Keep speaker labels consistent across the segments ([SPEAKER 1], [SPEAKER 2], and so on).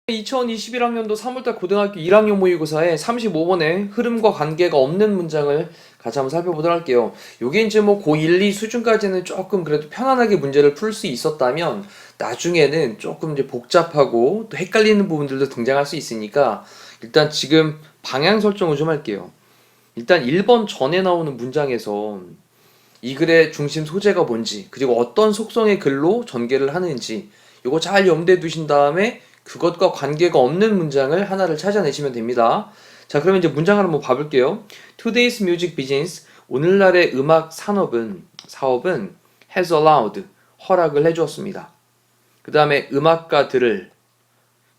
[SPEAKER 1] (2021학년도 3월달) 고등학교 1학년 모의고사에 35번의 흐름과 관계가 없는 문장을 같이 한번 살펴보도록 할게요. 요게 이제 뭐 고1, 2 수준까지는 조금 그래도 편안하게 문제를 풀 수 있었다면 나중에는 조금 이제 복잡하고 또 헷갈리는 부분들도 등장할 수 있으니까 일단 지금 방향 설정을 좀 할게요. 일단 1번 전에 나오는 문장에서 이 글의 중심 소재가 뭔지, 그리고 어떤 속성의 글로 전개를 하는지 요거 잘 염두에 두신 다음에 그것과 관계가 없는 문장을 하나를 찾아내시면 됩니다. 자, 그러면 이제 문장을 한번 봐볼게요. Today's music business, 오늘날의 음악 사업은 has allowed, 허락을 해주었습니다. 그 다음에 음악가들을,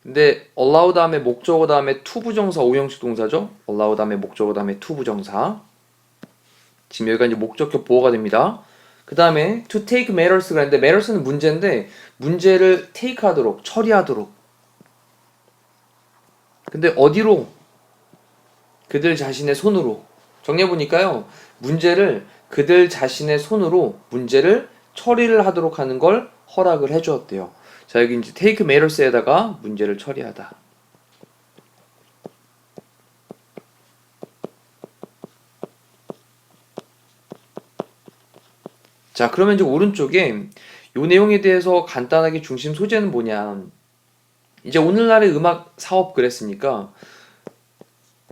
[SPEAKER 1] 근데 allow 다음에 목적어 다음에 to 부정사 5형식 동사죠. allow 다음에 목적어 다음에 to 부정사. 지금 여기가 이제 목적격 보어가 됩니다. 그 다음에 to take matters가 있는데 matters는 문제인데 문제를 take 하도록, 처리하도록. 근데 어디로? 그들 자신의 손으로. 정리해보니까요, 문제를 그들 자신의 손으로 문제를 처리를 하도록 하는 걸 허락을 해주었대요. 자, 여기 이제 take matters에다가 문제를 처리하다. 자, 그러면 이제 오른쪽에 요 내용에 대해서 간단하게 중심 소재는 뭐냐. 이제 오늘날의 음악 사업 그랬으니까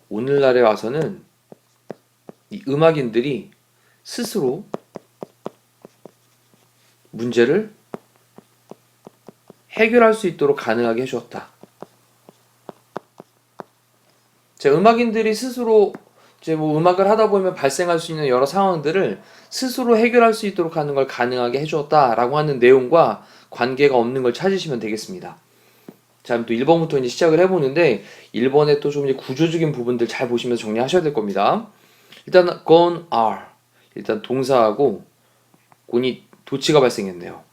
[SPEAKER 1] 오늘날에 와서는 이 음악인들이 스스로 문제를 해결할 수 있도록 가능하게 해주었다. 자, 음악인들이 스스로 이제 뭐 음악을 하다 보면 발생할 수 있는 여러 상황들을 스스로 해결할 수 있도록 하는 걸 가능하게 해주었다라고 하는 내용과 관계가 없는 걸 찾으시면 되겠습니다. 자, 또 1번부터 이제 시작을 해보는데 1번에 또 좀 이제 구조적인 부분들 잘 보시면서 정리하셔야 될 겁니다. 일단 gone are, 일단 동사하고 곤이 도치가 발생했네요.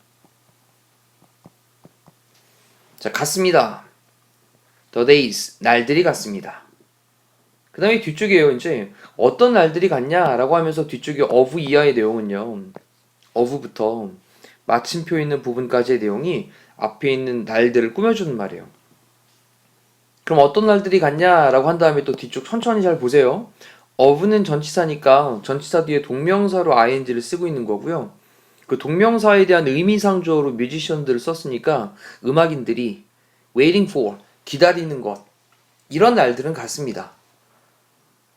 [SPEAKER 1] 자, 갔습니다. the days, 날들이 갔습니다. 그 다음에 뒤쪽이에요. 이제 어떤 날들이 갔냐라고 하면서 뒤쪽에 of 이하의 내용은요, of부터 마침표 있는 부분까지의 내용이 앞에 있는 날들을 꾸며주는 말이에요. 그럼 어떤 날들이 갔냐라고 한 다음에 또 뒤쪽 천천히 잘 보세요. of는 전치사니까 전치사 뒤에 동명사로 ing를 쓰고 있는 거고요. 그 동명사에 대한 의미상조어로 뮤지션들을 썼으니까 음악인들이 waiting for, 기다리는 것, 이런 날들은 갔습니다.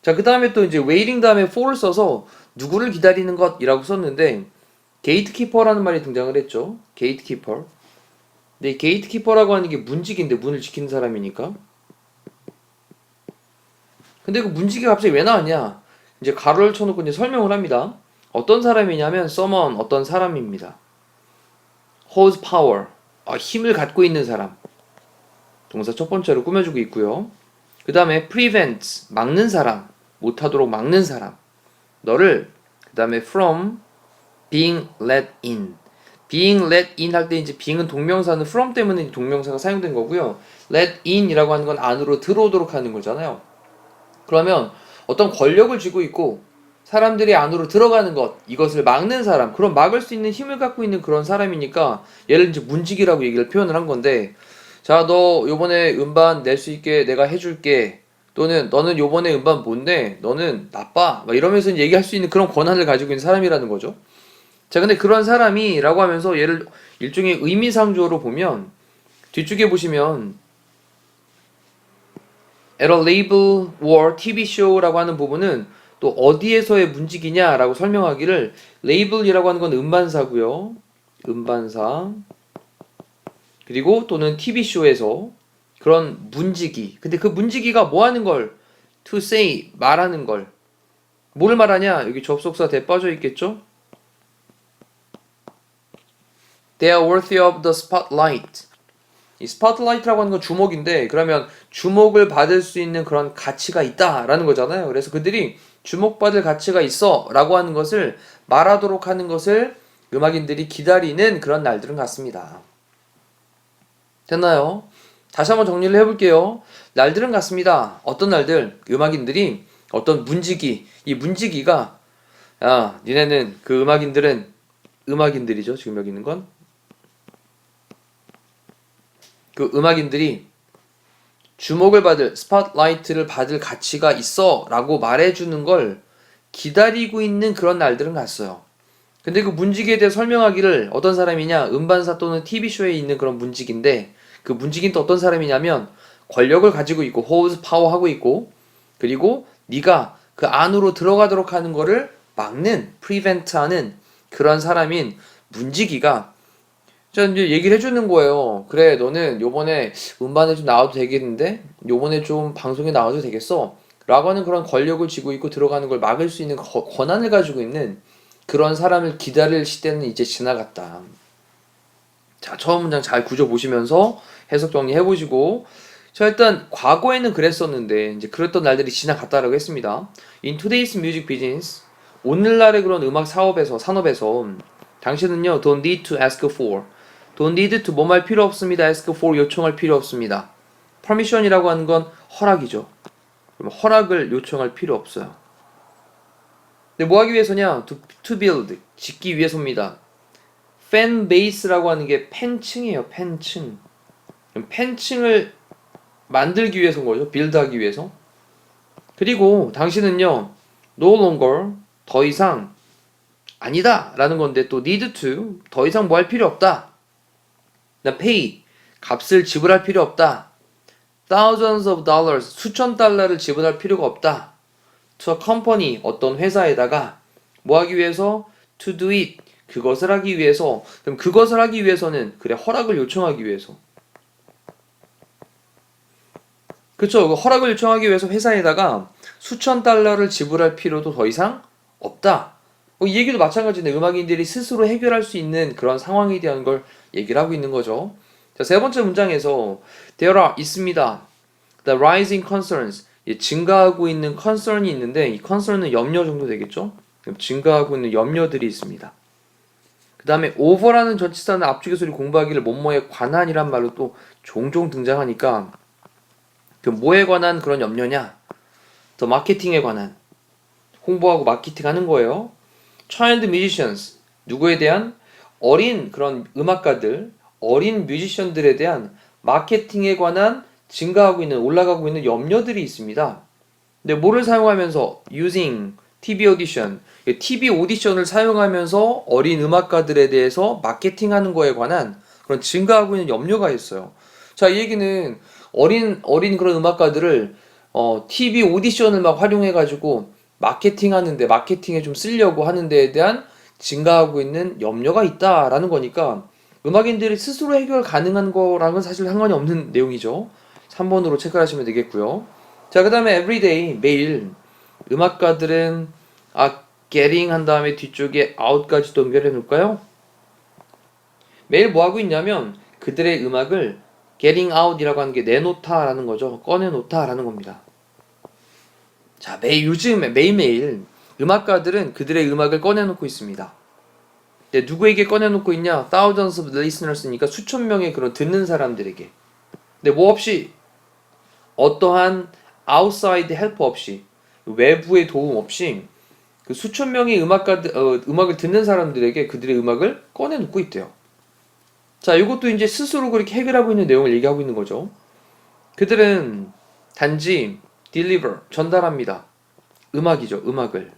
[SPEAKER 1] 자, 그 다음에 또 이제 waiting 다음에 for를 써서 누구를 기다리는 것이라고 썼는데 gatekeeper라는 말이 등장을 했죠. gatekeeper. 근데 gatekeeper라고 하는 게 문지기인데 문을 지키는 사람이니까. 근데 그 문지기가 갑자기 왜 나왔냐? 이제 가로를 쳐놓고 이제 설명을 합니다. 어떤 사람이냐면 someone, 어떤 사람입니다. holds power, 힘을 갖고 있는 사람. 동사 첫 번째로 꾸며주고 있고요. 그 다음에 prevents, 막는 사람, 못하도록 막는 사람. 너를 그 다음에 from being let in. being let in 할 때 이제 being은 동명사는 from 때문에 동명사가 사용된 거고요. let in 이라고 하는 건 안으로 들어오도록 하는 거잖아요. 그러면 어떤 권력을 쥐고 있고 사람들이 안으로 들어가는 것, 이것을 막는 사람, 그런 막을 수 있는 힘을 갖고 있는 그런 사람이니까 얘를 이제 문지기라고 얘기를 표현을 한 건데, 자, 너 요번에 음반 낼 수 있게 내가 해줄게, 또는 너는 요번에 음반 못 내, 너는 나빠, 막 이러면서 얘기할 수 있는 그런 권한을 가지고 있는 사람이라는 거죠. 자, 근데 그런 사람이 라고 하면서 얘를 일종의 의미상조로 보면 뒤쪽에 보시면 at a label or TV show라고 하는 부분은 또 어디에서의 문지기냐라고 설명하기를 label이라고 하는 건 음반사고요. 음반사. 그리고 또는 TV쇼에서 그런 문지기. 근데 그 문지기가 뭐 하는 걸? to say, 말하는 걸. 뭘 말하냐? 여기 접속사 대 빠져 있겠죠? They are worthy of the spotlight. 이 spotlight라고 하는 건 주목인데, 그러면 주목을 받을 수 있는 그런 가치가 있다라는 거잖아요. 그래서 그들이 주목받을 가치가 있어 라고 하는 것을 말하도록 하는 것을 음악인들이 기다리는 그런 날들은 같습니다. 됐나요? 다시 한번 정리를 해볼게요. 날들은 같습니다. 어떤 날들? 음악인들이 어떤 문지기, 이 문지기가 야, 니네는 그 음악인들이죠. 지금 여기 있는 건 그 음악인들이 주목을 받을 스팟라이트를 받을 가치가 있어라고 말해주는 걸 기다리고 있는 그런 날들은 갔어요. 근데 그 문지기에 대해 설명하기를 어떤 사람이냐, 음반사 또는 TV쇼에 있는 그런 문지기인데 그 문지기는 또 어떤 사람이냐면 권력을 가지고 있고 호스 파워 하고 있고 그리고 네가 그 안으로 들어가도록 하는 거를 막는 프리벤트하는 그런 사람인 문지기가 자 이제 얘기를 해주는 거예요. 그래 너는 요번에 음반에 좀 나와도 되겠는데 요번에 좀 방송에 나와도 되겠어 라고 하는 그런 권력을 쥐고 있고 들어가는 걸 막을 수 있는 권한을 가지고 있는 그런 사람을 기다릴 시대는 이제 지나갔다. 자 처음 문장 잘 구조 보시면서 해석 정리해 보시고 자 일단 과거에는 그랬었는데 이제 그랬던 날들이 지나갔다라고 했습니다. In today's music business 오늘날의 그런 음악 사업에서 산업에서 당신은요 don't need to ask for don't need to 뭐뭐 할 필요 없습니다. ask for 요청할 필요 없습니다. permission이라고 하는 건 허락이죠. 그럼 허락을 요청할 필요 없어요. 근데 뭐 하기 위해서냐? to build 짓기 위해서입니다. 팬 베이스라고 하는 게 팬층이에요. 팬층. 팬층을 만들기 위해서인 거죠. 빌드하기 위해서. 그리고 당신은요. no longer 더 이상 아니다 라는 건데 또 need to 더 이상 뭐 할 필요 없다. pay 값을 지불할 필요 없다. thousands of dollars 수천 달러를 지불할 필요가 없다. to a company 어떤 회사에다가 뭐 하기 위해서 to do it 그것을 하기 위해서 그럼 그것을 하기 위해서는 그래 허락을 요청하기 위해서 그쵸 허락을 요청하기 위해서 회사에다가 수천 달러를 지불할 필요도 더 이상 없다. 이 얘기도 마찬가지인데 음악인들이 스스로 해결할 수 있는 그런 상황에 대한 걸 얘기를 하고 있는 거죠. 자, 세 번째 문장에서 there are 있습니다. The rising concerns 증가하고 있는 concern이 있는데 이 concern은 염려 정도 되겠죠? 증가하고 있는 염려들이 있습니다. 그 다음에 over라는 전치사는 앞쪽에 소리 공부하기를 뭐뭐에 관한이란 말로 또 종종 등장하니까 그 뭐에 관한 그런 염려냐? 더 마케팅에 관한 홍보하고 마케팅하는 거예요. Child musicians 누구에 대한 어린 그런 음악가들, 어린 뮤지션들에 대한 마케팅에 관한 증가하고 있는 올라가고 있는 염려들이 있습니다. 근데 뭐를 사용하면서 using TV 오디션, TV 오디션을 사용하면서 어린 음악가들에 대해서 마케팅하는 거에 관한 그런 증가하고 있는 염려가 있어요. 자, 이 얘기는 어린 그런 음악가들을 TV 오디션을 막 활용해가지고 마케팅하는데 마케팅에 좀 쓰려고 하는 데에 대한 증가하고 있는 염려가 있다라는 거니까 음악인들이 스스로 해결 가능한 거랑은 사실 상관이 없는 내용이죠. 3번으로 체크하시면 되겠고요. 자, 그 다음에 everyday 매일 음악가들은 getting 한 다음에 뒤쪽에 out까지 또 연결해 놓을까요? 매일 뭐 하고 있냐면 그들의 음악을 getting out이라고 하는 게 내놓다라는 거죠. 꺼내놓다라는 겁니다. 자, 매일매일 음악가들은 그들의 음악을 꺼내놓고 있습니다. 근데 누구에게 꺼내놓고 있냐? Thousands of listeners니까 수천 명의 그런 듣는 사람들에게. 근데 뭐 없이 어떠한 outside help 없이 외부의 도움 없이 그 수천 명의 음악을 듣는 사람들에게 그들의 음악을 꺼내놓고 있대요. 자, 이것도 이제 스스로 그렇게 해결하고 있는 내용을 얘기하고 있는 거죠. 그들은 단지 deliver, 전달합니다. 음악이죠, 음악을.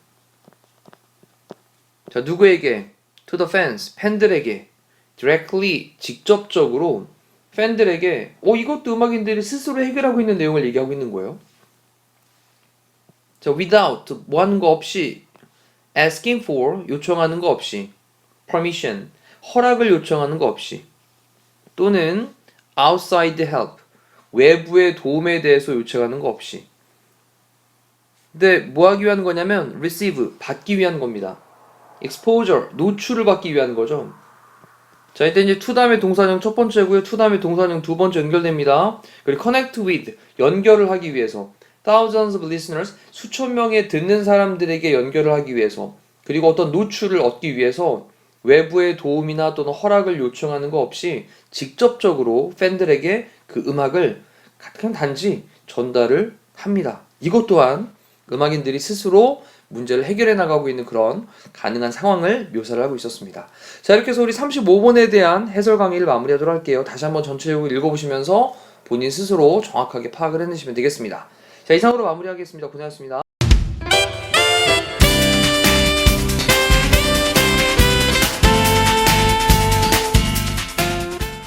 [SPEAKER 1] 자, 누구에게? to the fans, 팬들에게. directly, 직접적으로 팬들에게 이것도 음악인들이 스스로 해결하고 있는 내용을 얘기하고 있는 거예요. 자, without, 뭐 하는 거 없이 asking for, 요청하는 거 없이 permission, 허락을 요청하는 거 없이 또는 outside help, 외부의 도움에 대해서 요청하는 거 없이 근데 뭐 하기 위한 거냐면 receive, 받기 위한 겁니다. exposure, 노출을 받기 위한 거죠. 자, 이때 이제 to 다음에 동사형 첫 번째고요. to 다음에 동사형 두 번째 연결됩니다. 그리고 connect with, 연결을 하기 위해서 thousands of listeners, 수천 명의 듣는 사람들에게 연결을 하기 위해서 그리고 어떤 노출을 얻기 위해서 외부의 도움이나 또는 허락을 요청하는 거 없이 직접적으로 팬들에게 그 음악을 그냥 단지 전달을 합니다. 이것 또한 음악인들이 스스로 문제를 해결해 나가고 있는 그런 가능한 상황을 묘사를 하고 있었습니다. 자, 이렇게 해서 우리 35번에 대한 해설 강의를 마무리하도록 할게요. 다시 한번 전체적으로 읽어보시면서 본인 스스로 정확하게 파악을 해내시면 되겠습니다. 자, 이상으로 마무리하겠습니다. 고생하셨습니다.